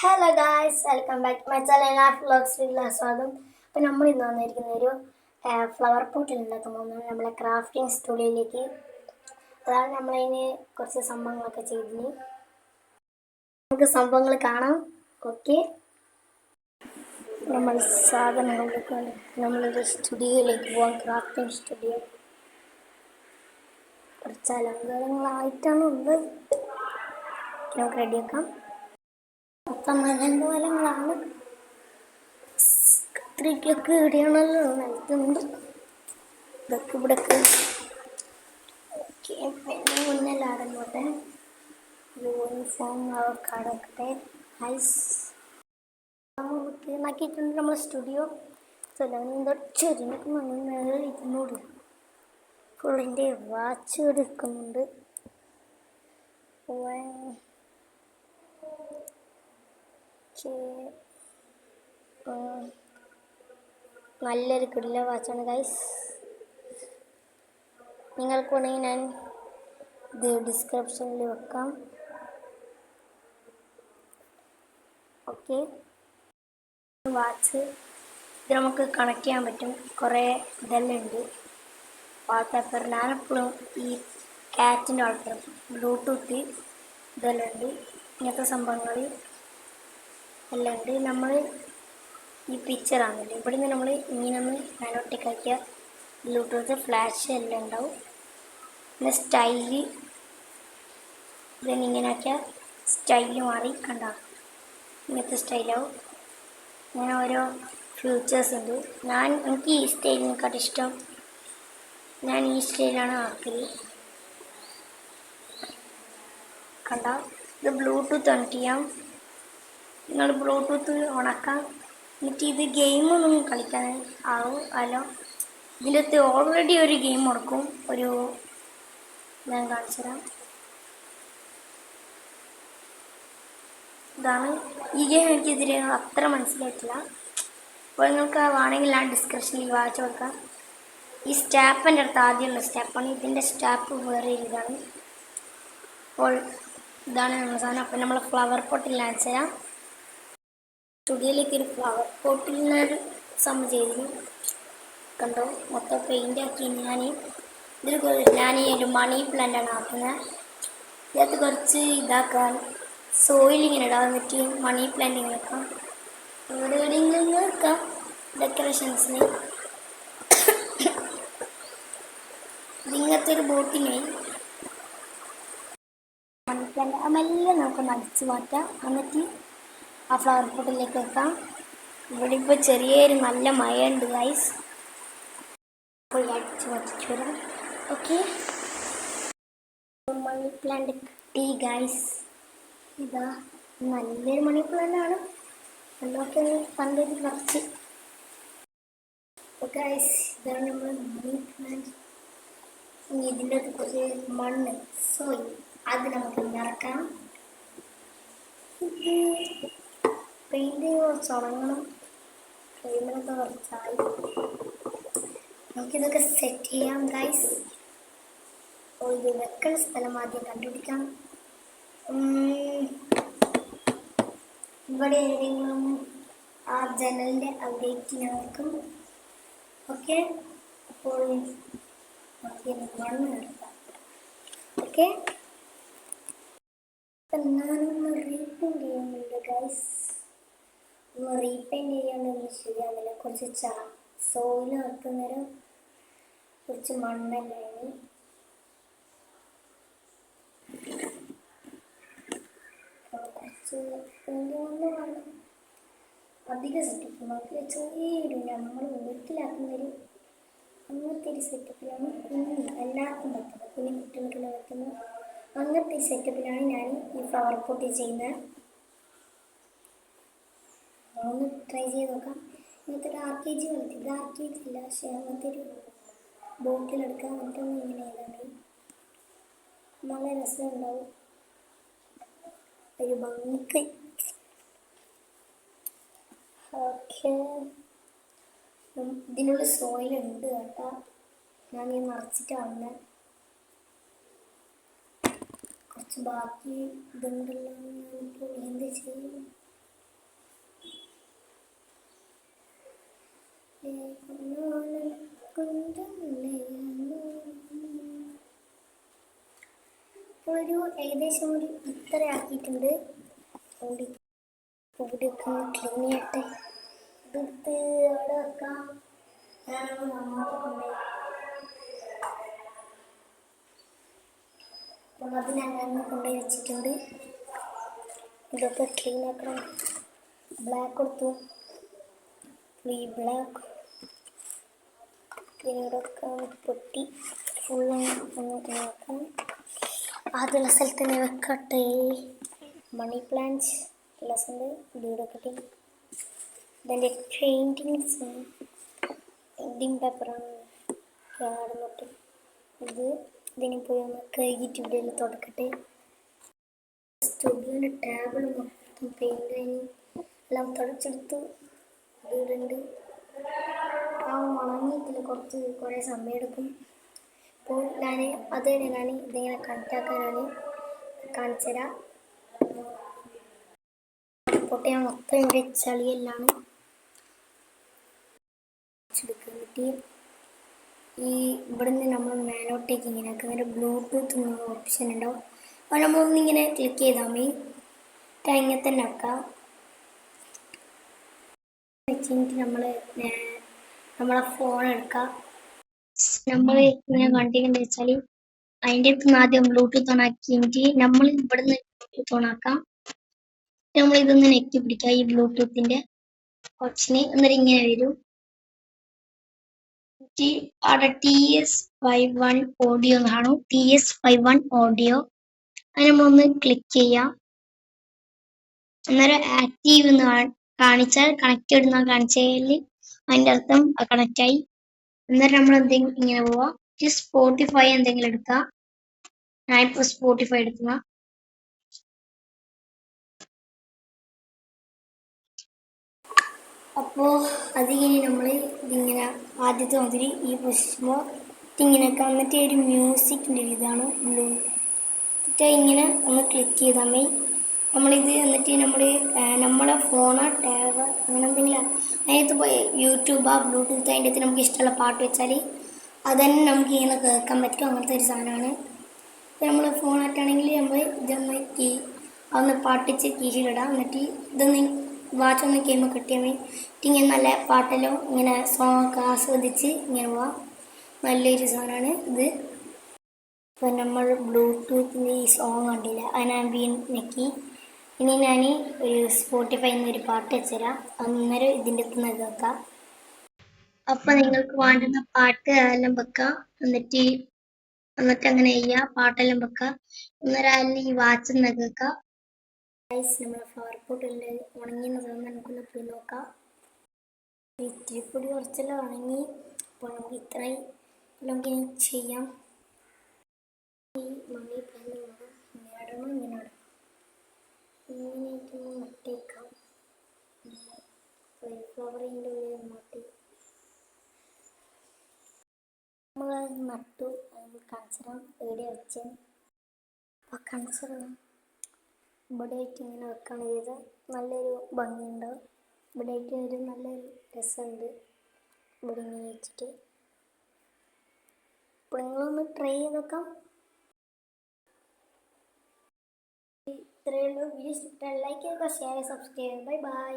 Hello guys, welcome back to my channel വ്ളോഗ്സിലേക്ക് സ്വാഗതം. അപ്പോൾ നമ്മൾ ഇന്ന് വന്നിരിക്കുന്ന ഒരു ഫ്ലവർ പോട്ടിൽ ഉണ്ടാക്കാൻ പോകുന്നത് നമ്മളെ ക്രാഫ്റ്റിംഗ് സ്റ്റുഡിയോയിലേക്ക്. അതാണ് നമ്മളതിന് കുറച്ച് സംഭവങ്ങളൊക്കെ ചെയ്തിന്. നമുക്ക് സംഭവങ്ങൾ കാണാം. ഓക്കെ, നമ്മൾ സാധനങ്ങളിലേക്ക് നമ്മളൊരു സ്റ്റുഡിയോയിലേക്ക് പോകാം. ക്രാഫ്റ്റിംഗ് സ്റ്റുഡിയോ കുറച്ച് അലങ്കാരങ്ങളായിട്ടാണ് ഉള്ളത്. നമുക്ക് റെഡിയാക്കാം. മലങ്ങളാണ്. കത്രിക്കൊക്കെ ഇവിടെയാണല്ലോ നൽകുന്നത്. ഇതൊക്കെ ഇവിടൊക്കെ ഓക്കെ. പിന്നെ മുന്നിലാടുന്നോട്ടെ യൂണിഫോം അവർക്ക് അടക്കട്ടെ. ആക്കിയിട്ടുണ്ട് നമ്മൾ സ്റ്റുഡിയോ. ചെറിയ ഇരുന്നൂറ് ഫുള്ളിൻ്റെ വാച്ച് എടുക്കുന്നുണ്ട്. നല്ലൊരു കിടില വാച്ചാണ് ഗൈസ്. നിങ്ങൾക്ക് വേണമെങ്കിൽ ഞാൻ ഇത് ഡിസ്ക്രിപ്ഷനിൽ വെക്കാം. ഓക്കെ, വാച്ച് ഇത് നമുക്ക് കണക്ട് ചെയ്യാൻ പറ്റും. കുറേ ഇതെല്ലാം ഉണ്ട്. വാൾപേപ്പർ ഞാനെപ്പോഴും ഈ ക്യാറ്റിൻ്റെ വാൾപേപ്പർ, ബ്ലൂടൂത്ത് ഇതെല്ലാം ഉണ്ട്. ഇങ്ങനത്തെ സംഭവങ്ങൾ എല്ലാം ഉണ്ട്. നമ്മൾ ഈ പിക്ചറാണല്ലോ, ഇവിടെ നിന്ന് നമ്മൾ ഇങ്ങനെ ഒന്ന് മാനോട്ടിക്കാക്കിയ ബ്ലൂടൂത്ത് ഫ്ലാഷ് എല്ലാം ഉണ്ടാവും. പിന്നെ സ്റ്റൈല് ഇതിന് ഇങ്ങനെ ആക്കിയ സ്റ്റൈല് മാറി കണ്ട ഇങ്ങനത്തെ സ്റ്റൈലാവും. അങ്ങനെ ഓരോ ഫ്യൂച്ചേഴ്സ് ഉണ്ട്. എനിക്ക് ഈ സ്റ്റൈലിനെക്കാട്ടും ഇഷ്ടം, ഞാൻ ഈ സ്റ്റൈലാണ് ആക്കല്. കണ്ട, ഇത് ബ്ലൂടൂത്ത് കണക്ട് ചെയ്യാം. നിങ്ങൾ ബ്ലൂടൂത്ത് ഓണാക്കാം. എന്നിട്ട് ഇത് ഗെയിമൊന്നും കളിക്കാൻ ആവും. അല്ല, ഇതിൻ്റെ അകത്ത് ഓൾറെഡി ഒരു ഗെയിം കൊടുക്കും. ഞാൻ കാണിച്ചു തരാം. ഇതാണ് ഈ ഗെയിം. എനിക്കിതിൽ അത്ര മനസ്സിലായിട്ടില്ല. അപ്പോൾ നിങ്ങൾക്ക് വേണമെങ്കിൽ ഞാൻ ഡിസ്ക്രിപ്ഷനിൽ വായിച്ചു കൊടുക്കാം. ഈ സ്റ്റാപ്പിൻ്റെ അടുത്ത് ആദ്യമുള്ള സ്റ്റാപ്പാണ്. ഇതിൻ്റെ സ്റ്റാപ്പ് വേറെ ഇതാണ്. അപ്പോൾ ഇതാണ് നമ്മുടെ സാധനം. അപ്പം നമ്മൾ ഫ്ലവർ പോട്ടിൽ കാണിച്ചു തരാം. സ്റ്റുഡിയോയിലേക്ക് ഒരു ഫ്ലവർ പോട്ടിലൊരു സംഭവം ചെയ്തിരുന്നു. കണ്ടോ, മൊത്തം പെയിൻ്റ് ആക്കി. ഞാൻ ഈ ഒരു മണി പ്ലാന്റാണ് ആക്കുന്നത്. ഇതിനകത്ത് കുറച്ച് ഇതാക്കാൻ സോയിൽ ഇങ്ങനെ ഇടാൻ പറ്റി. മണി പ്ലാന്റ് ഇങ്ങനെ വെക്കാം. ഇവിടെ എവിടെയെങ്കിലും വെക്കാം ഡെക്കറേഷൻസിന്. ഇങ്ങനത്തെ ഒരു ബോട്ടിനായി മണി പ്ലാന്റ് അതെല്ലാം നമുക്കൊന്ന് അടിച്ചു മാറ്റാം. എന്നിട്ട് ആ ഫ്ലവർ പോട്ടിലേക്ക് വെക്കാം. ഇവിടെ ഇപ്പോൾ ചെറിയൊരു നല്ല മഴയുണ്ട് ഗൈസ്. അപ്പോൾ അടിച്ചു മാറ്റിച്ചു വരാം. ഓക്കെ, മണി പ്ലാന്റ് കിട്ടി ഗൈസ്. ഇതാ നല്ലൊരു മണി പ്ലാന്റാണ്. എന്നൊക്കെ കണ്ടത് കുറച്ച്. ഗൈസ്, ഇതാണ് നമ്മൾ മണി പ്ലാന്റ്. ഇനി ഇതിൻ്റെ അകത്ത് കുറച്ച് മണ്ണ്, സോയിൽ, അത് നമുക്ക് നിറക്കാം. പെയിൻറ് കുറച്ച് ഉണങ്ങണം. പെയിൻറ്റിനൊക്കെ കുറച്ചായി. നമുക്കിതൊക്കെ സെറ്റ് ചെയ്യാം ഗൈസ്. അപ്പോൾ ഇത് വെക്കുന്ന സ്ഥലം ആദ്യം കണ്ടുപിടിക്കാം. ഇവിടെ ഏതെങ്കിലും ആ ജനലിൻ്റെ അവിടേക്ക് ഞാൻ വെക്കും. ഓക്കെ, അപ്പോൾ മണ്ണ് എടുക്കാം. ഓക്കെ, ഞാനൊന്ന് റീപെയിൻറ്റ് ചെയ്യുന്നുണ്ട് ഗൈസ്. റീപെയിൻറ്റ് ചെയ്യാനൊന്നും ശരിയാകുന്നില്ല. കുറച്ച് സോയിൽ വെക്കുന്നേരം കുറച്ച് മണ്ണല്ലായി. കുറച്ച് പെയിൻറ്റ് വേണം. അധികം സെറ്റപ്പ് നോക്കി ചെറിയൊരു നമ്മൾ വീട്ടിലാക്കുന്നൊരു അങ്ങനത്തെ ഒരു സെറ്റപ്പിലാണ് എല്ലാവർക്കും പറ്റുന്നത്. പിന്നെ കുട്ടികൾക്കെല്ലാം പറ്റുന്നത് അങ്ങനത്തെ ഒരു സെറ്റപ്പിലാണ് ഞാൻ ഈ ഫ്ലവർ പോട്ട് ചെയ്യുന്നത്. ഒന്ന് ട്രൈ ചെയ്ത് നോക്കാം. ഇങ്ങനത്തെ ഒരു RPG കളിക്കും. ഇത് RPG ഇല്ല, പക്ഷേ അങ്ങനത്തെ ഒരു ബോട്ടിലെടുക്കാം. എന്നിട്ടൊന്നും ഇങ്ങനെ ചെയ്താൽ മതി. നല്ല രസമുണ്ടാവും, ഒരു ഭംഗിക്ക്. ഓക്കെ, ഇതിനുള്ള സോയിലുണ്ട് കേട്ടോ. ഞാൻ ഈ നിറച്ചിട്ടാണ്. കുറച്ച് ബാക്കി ഇതുണ്ടല്ലോ. ഞാനിപ്പോൾ എന്ത് ചെയ്യും? ഏകദേശം ഒരു ഇത്ര ആക്കിയിട്ടുണ്ട്. അതുകൊണ്ട് ഇവിടെയൊക്കെ ഒന്ന് ക്ലീൻ ചെയ്യട്ടെ. ഇതെടുത്ത് അവിടെ വെക്കാം. അപ്പോൾ അത് ഞങ്ങൾ കൊണ്ടുപോയി വെച്ചിട്ടുണ്ട്. ഇതൊക്കെ ക്ലീൻ ആക്കണം. ബ്ലാക്ക് കൊടുത്തു, ബ്ലാക്ക് പിന്നീടൊക്കെ പൊട്ടി ഫുള്ളൊന്ന് നോക്കാം. ആദ്യമുള്ള സ്ഥലത്ത് തന്നെ വെക്കട്ടെ. മണി പ്ലാന്റ് ലെസ്സുണ്ട്, വീട് കിട്ടി. ഇതിൻ്റെ പെയിൻറ്റിങ്സ് എഡിങ് പേപ്പറാണ് കാണുന്നിട്ട്. ഇതിനെ പോയി ഒന്ന് കഴുകിയിട്ട് ഇവിടെ തുടക്കട്ടെ. സ്റ്റുഡിയോൻ്റെ ടേബിൾ മൊത്തം പെയിൻ്റ് കഴിഞ്ഞ് എല്ലാം തുടച്ചെടുത്തു. വീടുണ്ട് ആ ഉണങ്ങിയിട്ടില്ല, കുറേ സമയം എടുക്കും. അപ്പോൾ ഞാൻ ഇതിങ്ങനെ കണക്റ്റാക്കാനാണ് കാണിച്ചു തരാം. പൊട്ടി ഞാൻ മൊത്തം ഇവിടെ ചളിയെല്ലാം എടുക്കാൻ പറ്റി. ഈ ഇവിടുന്ന് നമ്മൾ മേലോട്ടേക്ക് ഇങ്ങനെ ആക്കുക. ബ്ലൂടൂത്ത് എന്നുള്ള ഓപ്ഷൻ ഉണ്ടാവും. അപ്പോൾ നമ്മളൊന്നിങ്ങനെ ക്ലിക്ക് ചെയ്താൽ മതി. ഇങ്ങനെ തന്നെ ആക്കാം. വെച്ചിട്ട് നമ്മളെ ഫോൺ എടുക്കാം. നമ്മൾ ഇങ്ങനെ കണ്ടിട്ടുണ്ട് വെച്ചാൽ അതിൻ്റെ അടുത്ത് ആദ്യം ബ്ലൂടൂത്ത് ഓൺ ആക്കിയിട്ട് നമ്മൾ ഇവിടുന്ന് ബ്ലൂടൂത്ത് ഓൺ ആക്കാം. നമ്മൾ ഇതൊന്ന് നെറ്റ് പിടിക്കാം, ഈ ബ്ലൂടൂത്തിന്റെ ഓപ്ഷന്. എന്നിട്ട് ഇങ്ങനെ വരും. അവിടെ TS51 ഓഡിയോ കാണും. TS51 ഓഡിയോ അത് നമ്മളൊന്ന് ക്ലിക്ക് ചെയ്യാം. അന്നേരം ആക്റ്റീവ് എന്ന് കാണിച്ചാൽ കണക്റ്റഡ് എന്ന് കാണിച്ചാൽ അതിൻ്റെ അർത്ഥം കണക്റ്റ് ആയി. അന്നേരം നമ്മൾ എന്തെങ്കിലും ഇങ്ങനെ പോവാം. സ്പോട്ടിഫൈ എന്തെങ്കിലും എടുക്കാം. ഞാനിപ്പോൾ സ്പോട്ടിഫൈ എടുക്കുക. അപ്പോൾ അതിങ്ങനെ നമ്മൾ ഇതിങ്ങനെ ആദ്യത്തെ മാതിരി ഈ പൊസിഷനുമ്പോൾ ഇതിങ്ങനെയൊക്കെ എന്നിട്ട് ഒരു മ്യൂസിക്കിൻ്റെ ഇതാണ് ബ്ലൂ. എന്നിട്ട് ഇങ്ങനെ ഒന്ന് ക്ലിക്ക് ചെയ്താൽ മതി. നമ്മളിത് എന്നിട്ട് നമ്മളെ ഫോണോ ടാബ് അങ്ങനെ എന്തെങ്കിലും അതിനകത്ത് പോയി യൂട്യൂബോ ബ്ലൂടൂത്ത് അതിൻ്റെ അകത്ത് നമുക്ക് ഇഷ്ടമുള്ള പാട്ട് വെച്ചാൽ അതന്നെ നമുക്ക് ഇങ്ങനെ കേൾക്കാൻ പറ്റും. അങ്ങനത്തെ ഒരു സാധനമാണ്. നമ്മൾ ഫോണായിട്ടാണെങ്കിൽ നമ്മൾ ഇതൊന്ന് അതൊന്ന് പാട്ടിച്ച് കീഴിലിടാം. എന്നിട്ട് ഇതൊന്ന് വാച്ച് ഒന്ന് കഴിയുമ്പോൾ കിട്ടിയാൽ മതി. ഇങ്ങനെ നല്ല പാട്ടെല്ലാം ഇങ്ങനെ സോങ്ങൊക്കെ ആസ്വദിച്ച് ഇങ്ങനെ പോവാം. നല്ലൊരു സാധനമാണ് ഇത്. ഇപ്പം നമ്മൾ ബ്ലൂടൂത്തിൻ്റെ ഈ സോങ് കണ്ടില്ല, അത് ഞാൻ ഞെക്കി. ഇനി ഞാൻ ഒരു സ്പോട്ടിഫൈ എന്നൊരു പാട്ട് വെച്ചുതരാം. അന്നേരം ഇതിൻ്റെ അടുത്ത് നിന്ന് കേൾക്കാം. അപ്പം നിങ്ങൾക്ക് വേണ്ടുന്ന പാട്ട് എല്ലാം വെക്കാം. എന്നിട്ട് അങ്ങനെ ചെയ്യാം. പാട്ടെല്ലാം വെക്കാം. അന്നേരം ഈ വാച്ച് നിന്ന് കേൾക്കാം. നമ്മുടെ ഫ്ലവർ പോട്ടെല്ലാം ഉണങ്ങിയെന്ന് തോന്നുന്നു. നമുക്കൊന്ന് പോയി നോക്കാം. ഇത്തിരിപ്പൊടി കുറച്ചെല്ലാം ഉണങ്ങി. അപ്പോൾ നമുക്ക് ഇത്രയും നമുക്ക് ചെയ്യാം. ഈ മണി പ്ലാന്റ് ഇടണം, ഇങ്ങനെ ഇടണം, ഇങ്ങനെയൊക്കെ നട്ടേക്കാം. ഫ്ലവറിൻ്റെ ഉള്ളിൽ നട്ടി നമ്മളത് നട്ടു. അത് കൺസറാം എവിടെ വെച്ച് അപ്പോൾ കൺസറാണ് ഇവിടെ ആയിട്ട് ഇങ്ങനെ വെക്കുകയാണ് ചെയ്തത്. നല്ലൊരു ഭംഗിയുണ്ടാവും. ഇവിടെ ആയിട്ട് ഒരു നല്ലൊരു രസമുണ്ട് ഇവിടെ ഇങ്ങനെ വെച്ചിട്ട്. അപ്പോൾ നിങ്ങളൊന്ന് ട്രൈ ചെയ്ത് നോക്കാം. ഇത്രയേ ഉള്ളൂ. വീഡിയോ ഇഷ്ടപ്പെട്ടാൽ ലൈക്ക് ചെയ്യുക, ഷെയർ, സബ്സ്ക്രൈബ്. Bye bye.